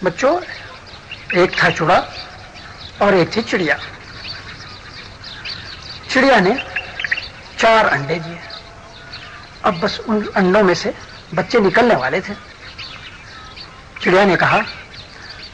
بچوں، ایک تھا چوڑا اور ایک تھی چڑیا. چڑیا نے 4 انڈے دیے. اب بس ان انڈوں میں سے بچے نکلنے والے تھے. چڑیا نے کہا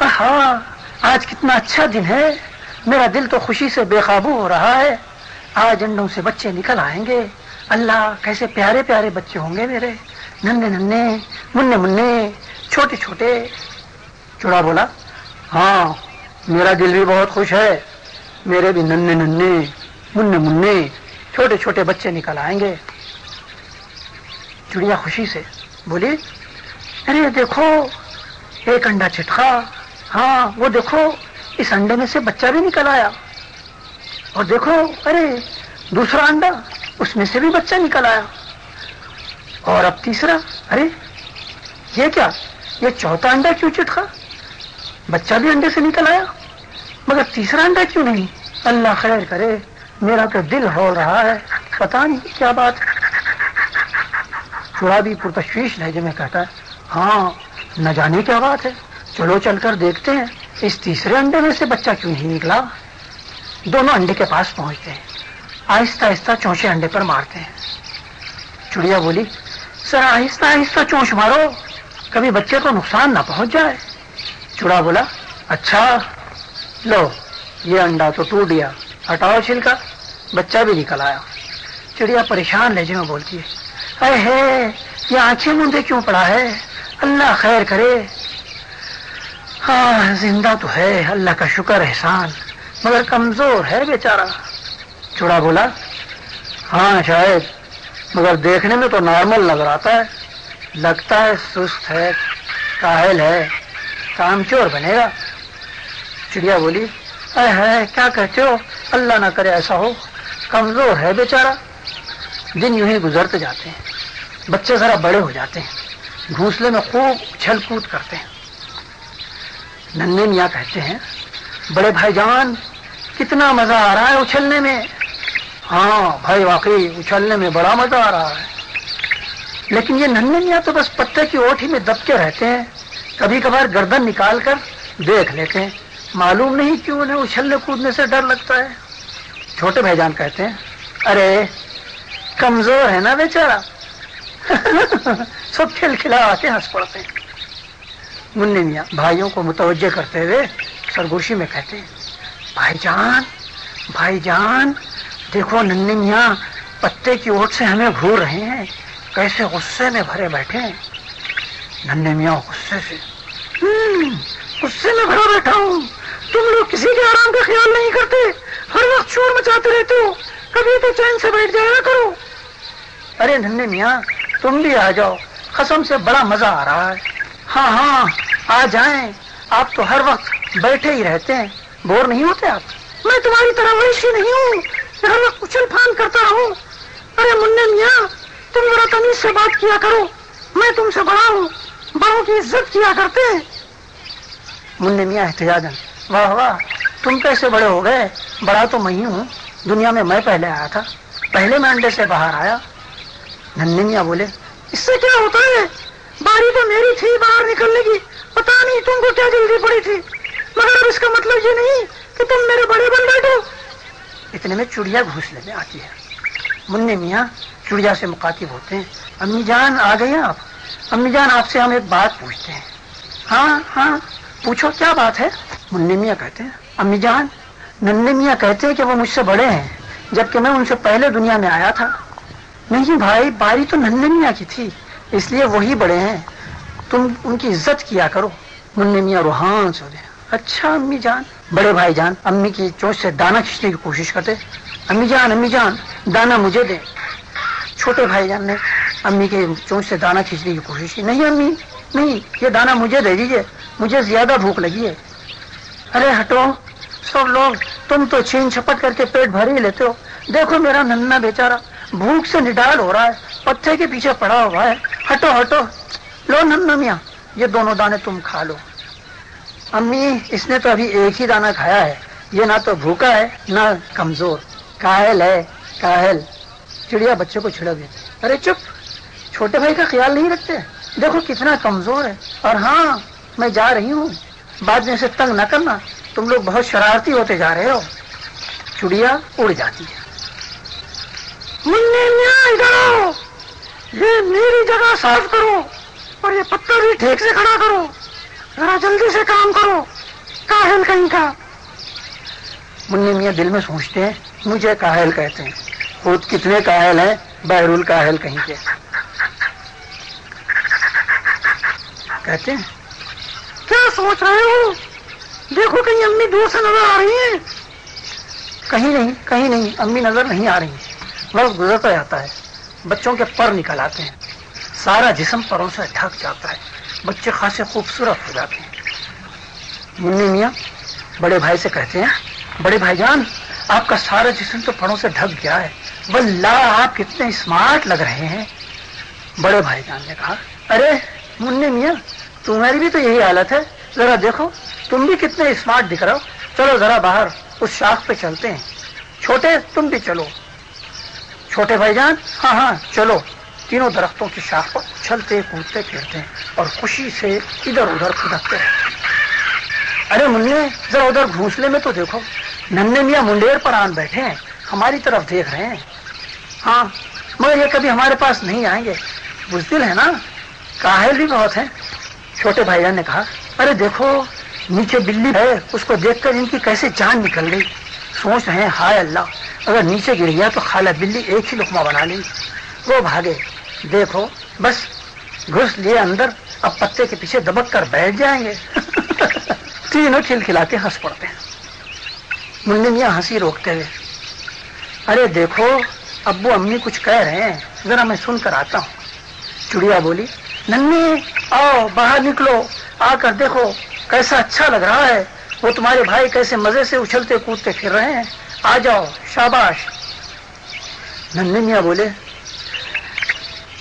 ہاں آج کتنا اچھا دن ہے، میرا دل تو خوشی سے بے قابو ہو رہا ہے. آج انڈوں سے بچے نکل آئیں گے. اللہ کیسے پیارے پیارے بچے ہوں گے میرے، ننھے ننھے مننے مننے چھوٹے چھوٹے. چوڑا بولا ہاں میرا دل بھی بہت خوش ہے، میرے بھی ننھے ننھے مننے مننے چھوٹے چھوٹے بچے نکل آئیں گے. چڑیا خوشی سے بولی ارے دیکھو ایک انڈا چٹکا، ہاں وہ دیکھو اس انڈے میں سے بچہ بھی نکل آیا. اور دیکھو ارے دوسرا انڈا، اس میں سے بھی بچہ نکل آیا. اور اب تیسرا، ارے یہ کیا، یہ چوتھا انڈا کیوں چٹکا، بچہ بھی انڈے سے نکل آیا مگر تیسرا انڈا کیوں نہیں. اللہ خیر کرے، میرا تو دل ہو رہا ہے، پتہ نہیں کیا بات. چوڑا بھی پرتشویش لہجے میں کہتا ہے ہاں نہ جانے کیا بات ہے، چلو چل کر دیکھتے ہیں اس تیسرے انڈے میں سے بچہ کیوں نہیں نکلا. دونوں انڈے کے پاس پہنچتے ہیں، آہستہ آہستہ چونچے انڈے پر مارتے ہیں. چڑیا بولی سر آہستہ آہستہ چونچ مارو، کبھی بچے کو نقصان نہ پہنچ جائے. چوڑا بولا اچھا لو یہ انڈا تو ٹوٹ گیا، ہٹاؤ چھلکا، بچہ بھی نکل آیا. چڑیا پریشان لہجے میں بولتی ہے اے ہے یہ آنکھیں موندے کیوں پڑا ہے، اللہ خیر کرے. ہاں زندہ تو ہے، اللہ کا شکر احسان، مگر کمزور ہے بیچارہ. چوڑا بولا ہاں شاید، مگر دیکھنے میں تو نارمل نظر آتا ہے، لگتا ہے سست ہے، کاہل ہے، کام چور بنے گا. چڑیا بولی اے ہے کیا کہتے ہو، اللہ نہ کرے ایسا ہو، کمزور ہے بیچارہ. دن یوں ہی گزرتے جاتے ہیں، بچے ذرا بڑے ہو جاتے ہیں، گھونسلے میں خوب اچھل کود کرتے ہیں. ننھے میاں کہتے ہیں بڑے بھائی جان کتنا مزہ آ رہا ہے اچھلنے میں. ہاں بھائی واقعی اچھلنے میں بڑا مزہ آ رہا ہے، لیکن یہ ننھے میاں تو بس پتے کی اوٹ ہی میں دب کے رہتے ہیں، کبھی کبھار گردن نکال کر دیکھ لیتے ہیں، معلوم نہیں کیوں انہیں اچھلنے کودنے سے ڈر لگتا ہے. چھوٹے بھائی جان کہتے ہیں ارے کمزور ہے نا بیچارہ. سب کھلکھلا کے ہنس پڑتے ہیں. مننے میاں بھائیوں کو متوجہ کرتے ہوئے سرگوشی میں کہتے ہیں بھائی جان دیکھو ننھے میاں پتے کی اوٹ سے ہمیں گھور رہے ہیں، کیسے غصے میں بھرے بیٹھے ہیں. ننھے میاں غصے میں بھرا بیٹھا ہوں، تم لوگ کسی کے آرام کا خیال نہیں کرتے، ہر وقت شور مچاتے رہتے ہو، کبھی تو چین سے بیٹھ جایا کرو. ارے ننھے میاں تم بھی آ جاؤ، قسم سے بڑا مزہ آ رہا ہے. ہاں آ جائیں، آپ تو ہر وقت بیٹھے ہی رہتے ہیں، بور نہیں ہوتے آپ. میں تمہاری طرح ویسی نہیں ہوں کہ ہر وقت اچھل پھان کرتا رہوں. ارے مننے میاں تم ذرا تمیز سے بات کیا کرو، میں تم سے بڑا ہوں، بڑوں کی عزت کیا کرتے ہیں. مننے میاں احتجاجاً واہ واہ تم کیسے بڑے ہو گئے، بڑا تو میں ہی ہوں، دنیا میں پہلے آیا تھا، پہلے میں انڈے سے باہر آیا. ننھے میاں بولے اس سے کیا ہوتا ہے، باری تو میری تھی باہر نکلنے کی، پتا نہیں تم کو کیا جلدی پڑی تھی، مگر اب اس کا مطلب یہ نہیں کہ تم میرے بڑے بن بیٹھو. اتنے میں چڑیا گھونسلے میں آتی ہے. مننے میاں چڑیا سے مخاطب ہوتے ہیں امی جان آ گئی ہیں آپ، امی جان آپ سے ہم ایک بات پوچھتے ہیں. ہاں پوچھو کیا بات ہے. مننے میاں کہتے ہیں امی جان ننھے میاں کہتے ہیں کہ وہ مجھ سے بڑے ہیں جبکہ میں ان سے پہلے دنیا میں آیا تھا. نہیں بھائی باری تو ننھے میاں کی تھی، اس لیے وہی بڑے ہیں، تم ان کی عزت کیا کرو. مننے میاں روحان سے ہوتے ہیں اچھا امی جان. بڑے بھائی جان امی کی چونچ سے دانا کھینچنے کی کوشش کرتے، امی جان دانا مجھے دیں. چھوٹے بھائی جان نے امی کے چونچ سے دانا کھینچنے کی کوشش کی، نہیں امی نہیں، یہ دانا مجھے دے دیجیے، مجھے زیادہ بھوک لگی ہے. ارے ہٹو سب لوگ، تم تو چھین چھپٹ کر کے پیٹ بھر ہی لیتے ہو، دیکھو میرا ننھا بیچارہ بھوک سے نڈال ہو رہا ہے، پتھر کے پیچھے پڑا ہوا ہے، ہٹو لو ننھا میاں یہ دونوں دانے تم کھا لو. امی اس نے تو ابھی ایک ہی دانہ کھایا ہے، یہ نہ تو بھوکا ہے نہ کمزور، کاہل ہے کاہل. چڑیا بچے کو چھڑک دیتی ارے چپ، چھوٹے بھائی کا خیال نہیں رکھتے، دیکھو کتنا کمزور ہے. اور ہاں میں جا رہی ہوں، بعد میں سے تنگ نہ کرنا، تم لوگ بہت شرارتی ہوتے جا رہے ہو۔ چڑیا اڑ جاتی ہے۔ منی میاں ادھر آؤ، یہ میری جگہ صاف کرو اور یہ پتھر بھی ٹھیک سے کھڑا کرو، ذرا جلدی سے کام کرو، کاہل کہیں کا۔ منی میاں دل میں سوچتے ہیں مجھے کاہل کہتے ہیں، خود کتنے کاہل ہیں، بہر الکاہل کہیں کے۔ کہتے ہیں کیا سوچ رہے ہو؟ دیکھو کہیں امی دور سے نظر آ رہی ہیں؟ کہیں نہیں امی نظر نہیں آ رہی ہیں۔ وقت گزرتا جاتا ہے، بچوں کے پر نکل آتے ہیں، سارا جسم پروں سے ڈھک جاتا ہے، بچے خاصے خوبصورت ہو جاتے ہیں۔ منی میاں بڑے بھائی سے کہتے ہیں بڑے بھائی جان آپ کا سارا جسم تو پروں سے ڈھک گیا ہے، واللہ آپ کتنے اسمارٹ لگ رہے ہیں۔ بڑے بھائی جان نے کہا ارے منی میاں تمہاری بھی تو یہی حالت ہے، ذرا دیکھو تم بھی کتنے اسمارٹ دکھ رہے ہو، چلو ذرا باہر اس شاخ پہ چلتے ہیں۔ چھوٹے تم بھی چلو۔ چھوٹے بھائی جان ہاں چلو۔ تینوں درختوں کی شاخ پر اچھلتے کودتے پھرتے ہیں اور خوشی سے ادھر ادھر کھدکتے ہیں۔ ارے منی ذرا ادھر گھونسلے میں تو دیکھو، ننھے میاں منڈیر پر آن بیٹھے ہیں، ہماری طرف دیکھ رہے ہیں۔ ہاں مگر یہ کبھی ہمارے پاس نہیں آئیں گے، بزدل ہے نا، کاہل بھی بہت ہیں۔ چھوٹے بھائی جان نے کہا ارے دیکھو نیچے بلی ہے، اس کو دیکھ کر ان کی کیسے جان نکل گئی، سوچ رہے ہیں ہائے اللہ اگر نیچے گر گیا تو خالہ بلی ایک ہی لقمہ بنا لیں۔ وہ بھاگے، دیکھو بس گھس لیے اندر، اب پتے کے پیچھے دبک کر بیٹھ جائیں گے۔ تینوں کھلکھلاتے ہنس پڑتے ہیں۔ منی میاں ہنسی روکتے ہوئے ارے دیکھو ابو امی کچھ کہہ رہے ہیں، ذرا میں سن کر آتا ہوں۔ چڑیا بولی ننھی آؤ باہر نکلو، آ کر دیکھو کیسا اچھا لگ رہا ہے، وہ تمہارے بھائی کیسے مزے سے اچھلتے کودتے پھر رہے ہیں، آ جاؤ شاباش۔ ننھے میاں بولے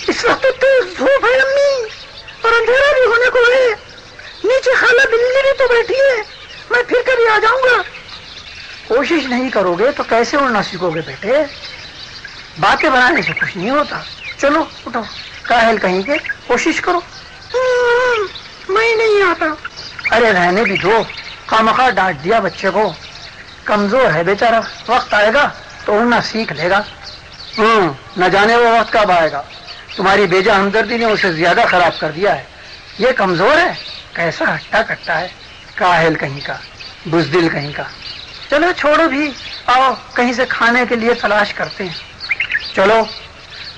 اس وقت تو دھوپ ہے امی اور اندھیرا بھی ہونے کو ہے، نیچے خالہ بلی بھی تو بیٹھی ہے، میں پھر کبھی آ جاؤں گا۔ کوشش نہیں کرو گے تو کیسے اڑنا سیکھو گے بیٹے، باتیں بنانے سے کچھ نہیں ہوتا، چلو اٹھو، کاہل کہیں کے کوشش کرو۔ میں نہیں آتا۔ ارے رہنے بھی دو، خامخواہ ڈانٹ دیا بچے کو، کمزور ہے بیچارہ، وقت آئے گا تو اڑنا سیکھ لے گا۔ نہ جانے وہ وقت کب آئے گا، تمہاری بیجا ہمدردی نے اسے زیادہ خراب کر دیا ہے، یہ کمزور ہے، کیسا ہٹا کٹا ہے، کاہل کہیں کا، بزدل کہیں کا۔ چلو چھوڑو بھی، آؤ کہیں سے کھانے کے لیے تلاش کرتے ہیں۔ چلو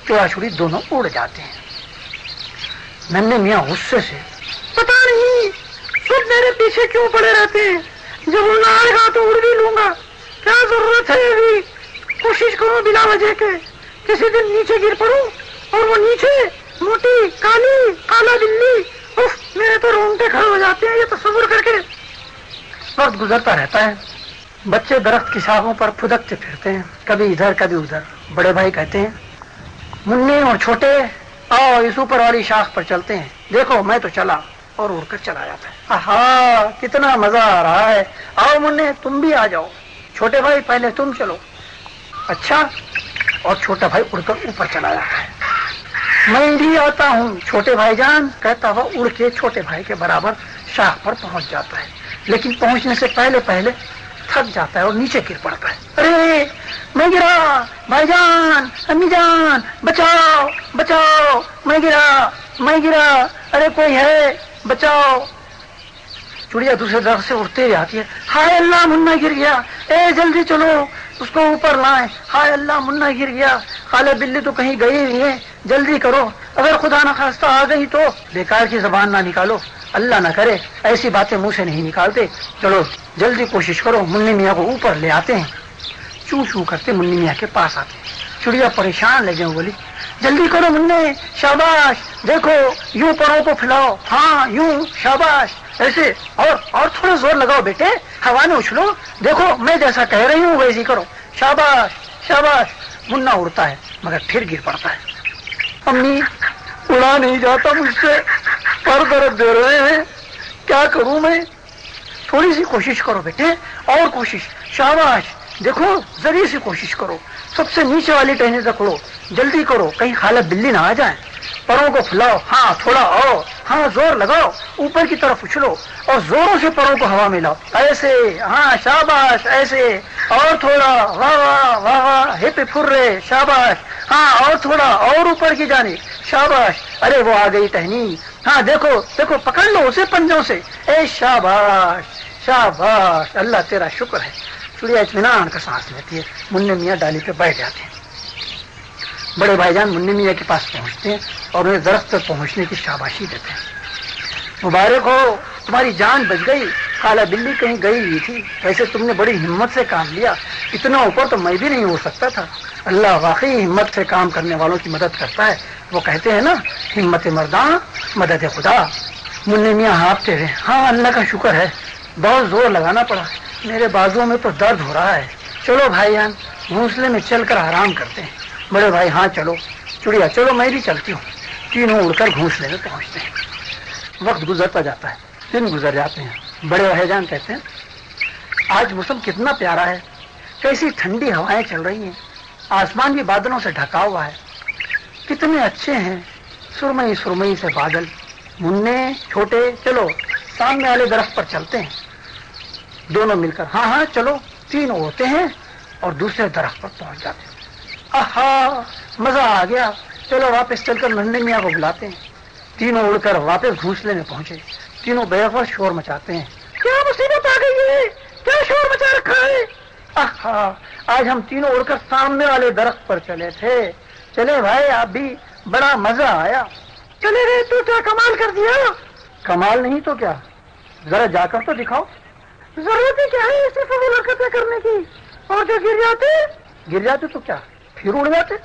چوڑا چھڑی دونوں اڑ جاتے ہیں۔ ننھے میاں غصے سے پتا نہیں سب میرے پیچھے کیوں پڑے رہتے ہیں، جب اڑنا آئے گا تو اڑ بھی لوں گا، کیا ضرورت ہے ابھی، کوشش کروں بلا وجہ کے، کسی دن نیچے گر پڑوں اور وہ نیچے موٹی کالا بلی، اف میرے تو رونگٹے کھڑے ہو جاتے ہیں یہ تصور کر کے۔ وقت گزرتا رہتا ہے، بچے درخت کی شاخوں پر پھدکتے پھرتے ہیں، کبھی ادھر کبھی ادھر۔ بڑے بھائی کہتے ہیں منی اور چھوٹے آؤ اس اوپر والی شاخ پر چلتے ہیں، دیکھو میں تو چلا، اور اڑ کر چلا جاتا ہے۔ آہا کتنا مزہ آ رہا ہے، آؤ منی تم بھی آ جاؤ، چھوٹے بھائی پہلے تم چلو۔ اچھا، اور چھوٹا بھائی اڑ کر اوپر چلا جاتا ہے۔ میں بھی آتا ہوں، چھوٹے بھائی جان کہتا ہوا اڑ کے چھوٹے بھائی کے برابر شاخ پر پہنچ جاتا ہے، لیکن پہنچنے سے پہلے پہلے تھک جاتا ہے اور نیچے گر پڑتا ہے۔ ارے میں گرا، بھائی جان امی جان بچاؤ بچاؤ، میں گرا، ارے کوئی ہے بچاؤ۔ چڑیا دوسرے درخت سے اڑتے ہوئے آتی ہے، ہائے اللہ منا گر گیا، اے جلدی چلو اس کو اوپر لائیں، ہائے اللہ منا گر گیا، خالہ بلی تو کہیں گئی نہیں ہے، جلدی کرو، اگر خدا نہ خواستہ آ گئی تو۔ بیکار کی زبان نہ نکالو، اللہ نہ کرے ایسی باتیں منہ سے نہیں نکالتے، چلو جلدی کوشش کرو۔ منی میاں کو اوپر لے آتے ہیں، چوں چوں کرتے منی میاں کے پاس آتے ہیں۔ چڑیا پریشان لگے بولی جلدی کرو منی، شاباش، دیکھو یوں پروں کو پھیلاؤ، ہاں یوں، شاباش، ایسے، اور تھوڑا زور لگاؤ بیٹے، ہوا میں اچھلو، دیکھو میں جیسا کہہ رہی ہوں ویسی کرو، شاباش شاباش۔ منا اڑتا ہے مگر پھر گر پڑتا ہے۔ امی اڑا نہیں جاتا مجھ سے، پر درد دے رہے ہیں، کیا کروں میں؟ تھوڑی سی کوشش کرو بیٹے، اور کوشش، شاباش، دیکھو ذری سی کوشش کرو، سب سے نیچے والی ٹہنی تک اڑو، جلدی کرو کہیں خالہ بلی نہ آ جائیں۔ پروں کو پھلاؤ، ہاں تھوڑا اور، ہاں زور لگاؤ، اوپر کی طرف اچھلو اور زوروں سے پروں کو ہوا میں لاؤ، ایسے، ہاں شاباش، ایسے اور تھوڑا، واہ واہ واہ واہ، ہپ پھر رہے، شاباش، ہاں اور تھوڑا اور اوپر کی جانب، شاباش، ارے وہ آ گئی ٹہنی، ہاں دیکھو دیکھو پکڑ لو اسے پنجوں سے، اے شاباش شاباش، اللہ تیرا شکر ہے۔ چڑیا اطمینان کا سانس لیتی ہے، منع میاں ڈالی پہ بیٹھ جاتے ہیں۔ بڑے بھائی جان منع میاں کے پاس پہنچتے ہیں اور انہیں درخت تک پہنچنے کی شاباشی دیتے ہیں۔ مبارک ہو، تمہاری جان بچ گئی، کالا بلی کہیں گئی ہوئی تھی، ویسے تم نے بڑی ہمت سے کام لیا، اتنا اوپر تو میں بھی نہیں ہو سکتا تھا۔ اللہ واقعی ہمت سے کام کرنے والوں کی مدد کرتا ہے، وہ کہتے ہیں نا، ہمت مرداں مدد خدا۔ منع میاں ہانپتے رہے، ہاں اللہ کا شکر ہے، بہت زور لگانا پڑا، میرے بازو میں تو درد ہو رہا ہے، چلو بھائی جان گھونسلے میں چل کر آرام کرتے ہیں۔ بڑے بھائی ہاں چلو، چڑیا چلو میں بھی چلتی ہوں۔ تینوں اڑ کر گھونسلے میں پہنچتے ہیں۔ وقت گزرتا جاتا ہے، دن گزر جاتے ہیں۔ بڑے بھائی جان کہتے ہیں آج موسم کتنا پیارا ہے، کیسی ٹھنڈی ہوائیں چل رہی ہیں، آسمان بھی بادلوں سے ڈھکا ہوا ہے، کتنے اچھے ہیں سرمئی سرمئی سے بادل۔ منع چھوٹے چلو سامنے والے درخت پر چلتے ہیں۔ دونوں مل کر ہاں ہاں چلو، تین اڑتے ہیں اور دوسرے درخت پر پہنچ جاتے ہیں۔ آہا مزہ آ گیا، چلو واپس چل کر منع میاں کو بلاتے ہیں۔ تینوں اڑ کر واپس گھونسلے میں پہنچے، تینوں بے وقت شور مچاتے ہیں، کیا مصیبت آ گئی ہے، کیا شور مچا رکھا ہے؟ آہا آج ہم تینوں اڑ کر سامنے والے درخت پر چلے تھے، چلے بھائی آپ بھی، بڑا مزہ آیا۔ چلے رہے تو کیا کمال کر دیا؟ کمال نہیں تو کیا، ذرا جا کر تو دکھاؤ۔ ضرورت ہی کیا ہے اس طرح حرکتیں کرنے کی، اور جو گر جاتے تو کیا پھر اڑ جاتے؟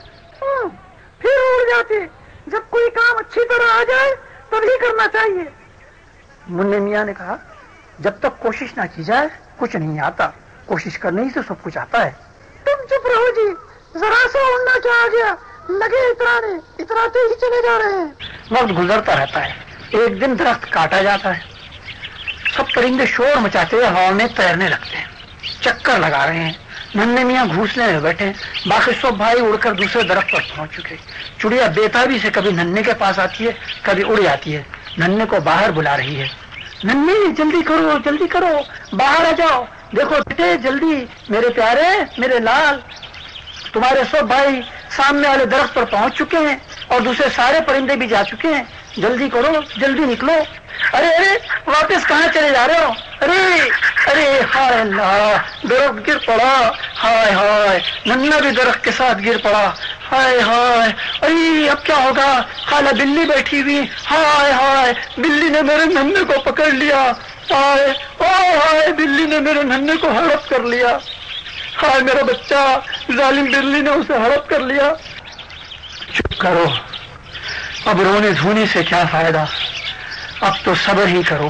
پھر اڑ جاتے، جب کوئی کام اچھی طرح آ جائے تبھی کرنا چاہیے۔ منع میاں نے کہا جب تک کوشش نہ کی جائے کچھ نہیں آتا، کوشش کرنے ہی سے سب کچھ آتا ہے۔ تم چپ رہو جی، ذرا سا اڑنا چاہ گیا، لگے اترانے، اتراتے ہی چلے جا رہے ہیں۔ وقت گزرتا رہتا ہے، ایک دن درخت کاٹا جاتا ہے، سب پرندے شور مچاتے ہوئے ہوا میں تیرنے لگتے ہیں، چکر لگا رہے ہیں۔ منع میاں گھونسلے میں بیٹھے، باقی سب بھائی اڑ کر دوسرے درخت پر پہنچ چکے۔ چڑیا بےتابی سے کبھی ننھے کے پاس آتی ہے، کبھی اڑ جاتی ہے، ننھے کو باہر بلا رہی ہے، ننھے جلدی کرو باہر آ جاؤ، دیکھو بیٹے جلدی، میرے پیارے میرے لال، تمہارے سب بھائی سامنے والے درخت پر پہنچ چکے ہیں اور دوسرے سارے پرندے بھی جا چکے ہیں، جلدی کرو جلدی نکلو۔ ارے ارے واپس کہاں چلے جا رہے ہو؟ ارے ارے ہائے اللہ، درخت گر پڑا، ہائے ہائے، ننھا بھی درخت کے ساتھ گر پڑا، ہائے ہائے، ارے اب کیا ہوگا؟ خالہ بلی بیٹھی ہوئی، ہائے ہائے، بلی نے میرے ننھے کو پکڑ لیا، ہائے او ہائے، بلی نے میرے ننھے کو ہڑپ کر لیا، ہائے میرا بچہ، ظالم بلی نے اسے ہڑپ کر لیا۔ چپ کرو، اب رونے دھونے سے کیا فائدہ، اب تو صبر ہی کرو۔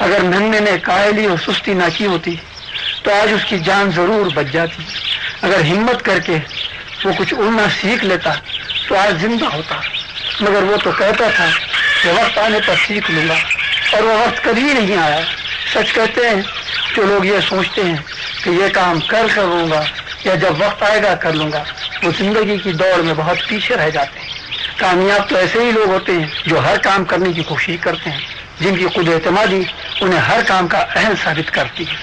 اگر ننھے نے کائلی اور سستی نہ کی ہوتی تو آج اس کی جان ضرور بچ جاتی، اگر ہمت کر کے وہ کچھ اڑنا سیکھ لیتا تو آج زندہ ہوتا، مگر وہ تو کہتا تھا کہ وقت آنے پر سیکھ لوں گا، اور وہ وقت کبھی نہیں آیا۔ سچ کہتے ہیں جو لوگ یہ سوچتے ہیں کہ یہ کام کروں گا یا جب وقت آئے گا کر لوں گا، وہ زندگی کی دوڑ میں بہت پیچھے رہ جاتے ہیں۔ کامیاب تو ایسے ہی لوگ ہوتے ہیں جو ہر کام کرنے کی کوشش کرتے ہیں، جن کی خود اعتمادی انہیں ہر کام کا اہل ثابت کرتی ہے۔